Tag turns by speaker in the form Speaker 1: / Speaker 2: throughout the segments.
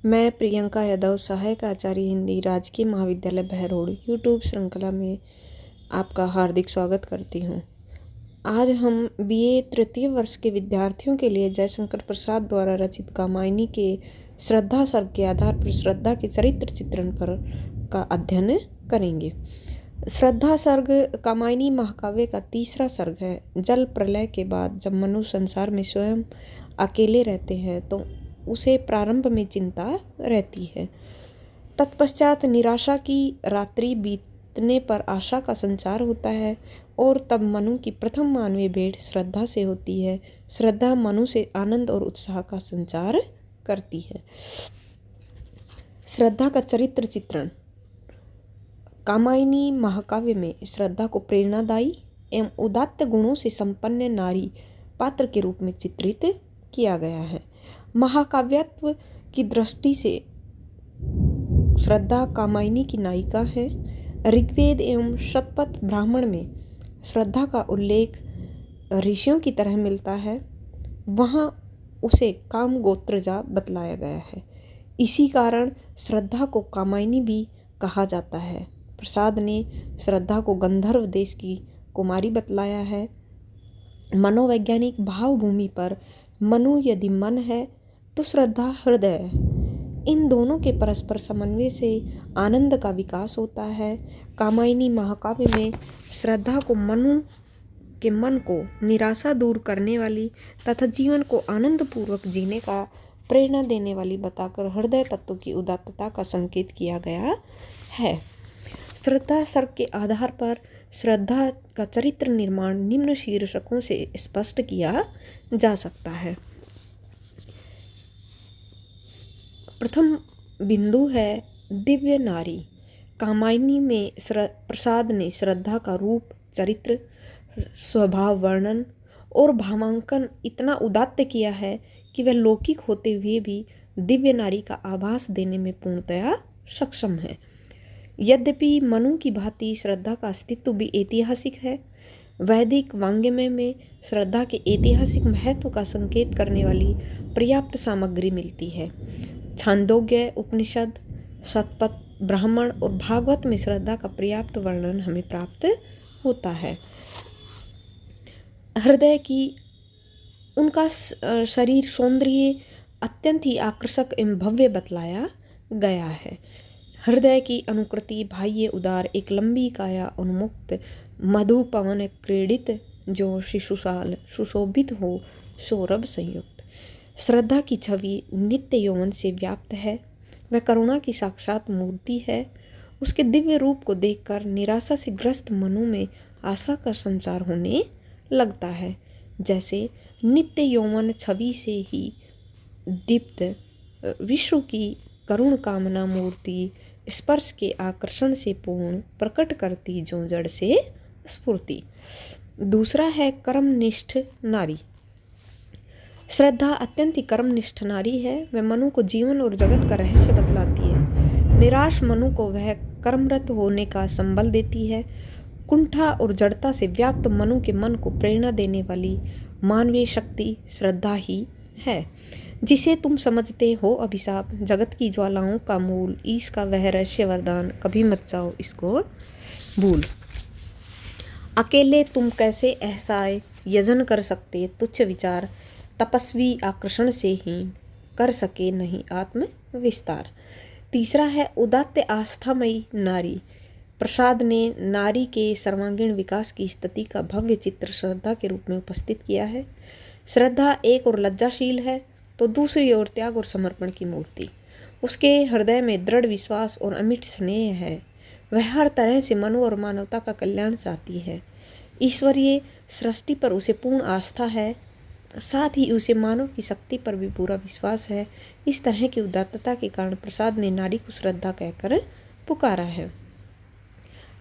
Speaker 1: मैं प्रियंका यादव, सहायक आचार्य हिंदी, राजकीय महाविद्यालय बहरोड यूट्यूब श्रृंखला में आपका हार्दिक स्वागत करती हूँ। आज हम बीए तृतीय वर्ष के विद्यार्थियों के लिए जयशंकर प्रसाद द्वारा रचित कामायनी के श्रद्धा सर्ग के आधार पर श्रद्धा के चरित्र चित्रण पर का अध्ययन करेंगे। श्रद्धा सर्ग कामायनी महाकाव्य का तीसरा सर्ग है। जल प्रलय के बाद जब मनु संसार में स्वयं अकेले रहते हैं तो उसे प्रारंभ में चिंता रहती है। तत्पश्चात निराशा की रात्रि बीतने पर आशा का संचार होता है और तब मनु की प्रथम मानवीय भेंट श्रद्धा से होती है। श्रद्धा मनु से आनंद और उत्साह का संचार करती है। श्रद्धा का चरित्र चित्रण। कामायनी महाकाव्य में श्रद्धा को प्रेरणादायी एवं उदात्त गुणों से संपन्न नारी पात्र के रूप में चित्रित किया गया है। महाकाव्यत्व की दृष्टि से श्रद्धा कामायनी की नायिका है। ऋग्वेद एवं शतपथ ब्राह्मण में श्रद्धा का उल्लेख ऋषियों की तरह मिलता है। वहाँ उसे काम गोत्रजा बतलाया गया है। इसी कारण श्रद्धा को कामायनी भी कहा जाता है। प्रसाद ने श्रद्धा को गंधर्व देश की कुमारी बतलाया है। मनोवैज्ञानिक भावभूमि पर मनु यदि मन है तो श्रद्धा हृदय है। इन दोनों के परस्पर समन्वय से आनंद का विकास होता है। कामायनी महाकाव्य में श्रद्धा को मनु के मन को निराशा दूर करने वाली तथा जीवन को आनंद पूर्वक जीने का प्रेरणा देने वाली बताकर हृदय तत्व की उदात्तता का संकेत किया गया है। श्रद्धा सर्ग के आधार पर श्रद्धा का चरित्र निर्माण निम्न शीर्षकों से स्पष्ट किया जा सकता है। प्रथम बिंदु है दिव्य नारी। कामायनी में प्रसाद ने श्रद्धा का रूप, चरित्र, स्वभाव वर्णन और भावांकन इतना उदात्त किया है कि वह लौकिक होते हुए भी दिव्य नारी का आभास देने में पूर्णतया सक्षम है। यद्यपि मनु की भांति श्रद्धा का अस्तित्व भी ऐतिहासिक है। वैदिक वाङ्मय में श्रद्धा के ऐतिहासिक महत्व का संकेत करने वाली पर्याप्त सामग्री मिलती है। छांदोग्य उपनिषद, शतपथ ब्राह्मण और भागवत में श्रद्धा का पर्याप्त वर्णन हमें प्राप्त होता है। हृदय की उनका शरीर सौंदर्य अत्यंत ही आकर्षक एवं भव्य बतलाया गया है। हृदय की अनुकृति बाह्य उदार, एक लंबी काया, उन्मुक्त, मधु पवन क्रीडित, जो शिशुशाल सुशोभित हो, सौरभ संयुक्त। श्रद्धा की छवि नित्य यौवन से व्याप्त है। वह करुणा की साक्षात मूर्ति है। उसके दिव्य रूप को देखकर निराशा से ग्रस्त मनु में आशा का संचार होने लगता है। जैसे नित्य यौवन छवि से ही दीप्त विश्व की करुण कामना मूर्ति स्पर्श के आकर्षण से पूर्ण प्रकट करती जो जड़ से स्फूर्ति। दूसरा है कर्मनिष्ठ नारी। श्रद्धा अत्यंत ही कर्मनिष्ठ नारी है। वह मनु को जीवन और जगत का रहस्य बतलाती है। निराश मनु को वह कर्मरत होने का संबल देती है। कुंठा और जड़ता से व्याप्त मनु के मन को प्रेरणा देने वाली मानवीय शक्ति श्रद्धा ही है। जिसे तुम समझते हो अभिशाप, जगत की ज्वालाओं का मूल, ईश का वह रहस्य वरदान, कभी मत जाओ इसको भूल। अकेले तुम कैसे एहसाए यजन कर सकते, तुच्छ विचार तपस्वी आकर्षण से ही कर सके नहीं आत्म विस्तार। तीसरा है उदात्त आस्थामयी नारी। प्रसाद ने नारी के सर्वांगीण विकास की स्थिति का भव्य चित्र श्रद्धा के रूप में उपस्थित किया है। श्रद्धा एक और लज्जाशील है तो दूसरी ओर त्याग और समर्पण की मूर्ति। उसके हृदय में दृढ़ विश्वास और अमिट स्नेह है। वह हर तरह से मनु और मानवता का कल्याण चाहती है। ईश्वरीय सृष्टि पर उसे पूर्ण आस्था है, साथ ही उसे मानव की शक्ति पर भी पूरा विश्वास है। इस तरह की उदात्तता के कारण प्रसाद ने नारी को श्रद्धा कहकर पुकारा है।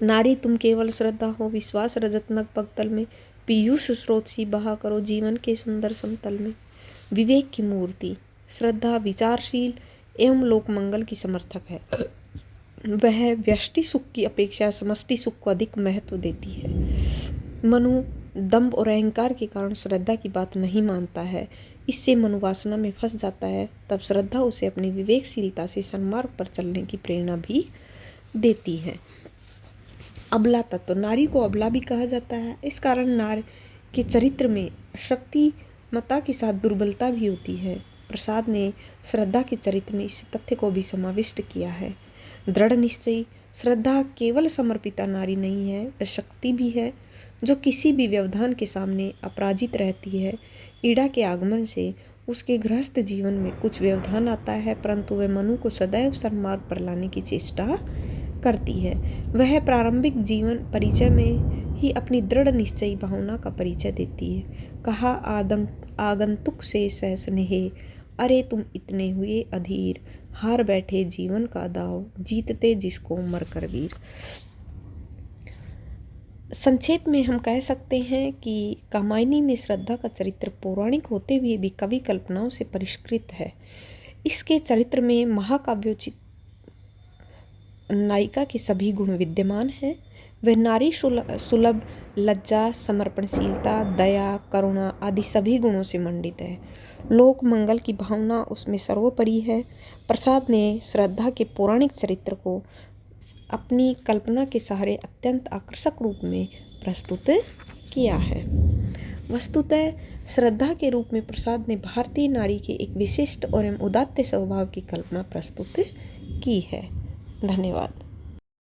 Speaker 1: नारी तुम केवल श्रद्धा हो, विश्वास रजतमग पगतल में, पीयूष स्रोत सी बहा करो जीवन के सुंदर समतल में। विवेक की मूर्ति। श्रद्धा विचारशील एवं लोक मंगल की समर्थक है। वह व्यष्टि सुख की अपेक्षा समष्टि सुख को अधिक महत्व देती है। मनु दंभ और अहंकार के कारण श्रद्धा की बात नहीं मानता है, इससे मनोवासना में फंस जाता है, तब श्रद्धा उसे अपनी विवेकशीलता से सन्मार्ग पर चलने की प्रेरणा भी देती है। अबला तत्व, नारी को अबला भी कहा जाता है। इस कारण नारी के चरित्र में शक्तिमत्ता के साथ दुर्बलता भी होती है। प्रसाद ने श्रद्धा के चरित्र में इस तथ्य को भी समाविष्ट किया है। दृढ़ निश्चयी, श्रद्धा केवल समर्पिता नारी नहीं है, वह शक्ति भी है जो किसी भी व्यवधान के सामने अपराजित रहती है। ईड़ा के आगमन से उसके गृहस्थ जीवन में कुछ व्यवधान आता है, परंतु वह मनु को सदैव सन्मार्ग पर लाने की चेष्टा करती है। वह प्रारंभिक जीवन परिचय में ही अपनी दृढ़ निश्चयी भावना का परिचय देती है। कहा आगंतुक से सह स्नेहे, अरे तुम इतने हुए अधीर, हार बैठे जीवन का दाव, जीतते जिसको मरकर वीर। संक्षेप में हम कह सकते हैं कि कामायनी में श्रद्धा का चरित्र पौराणिक होते हुए भी कवि कल्पनाओं से परिष्कृत है। इसके चरित्र में महाकाव्योचित नायिका के सभी गुण विद्यमान हैं। वह नारी सुलभ लज्जा, समर्पणशीलता, दया, करुणा आदि सभी गुणों से मंडित है। लोक मंगल की भावना उसमें सर्वोपरि है। प्रसाद ने श्रद्धा के पौराणिक चरित्र को अपनी कल्पना के सहारे अत्यंत आकर्षक रूप में प्रस्तुत किया है। वस्तुतः श्रद्धा के रूप में प्रसाद ने भारतीय नारी के एक विशिष्ट और उदात्त स्वभाव की कल्पना प्रस्तुत की है। धन्यवाद।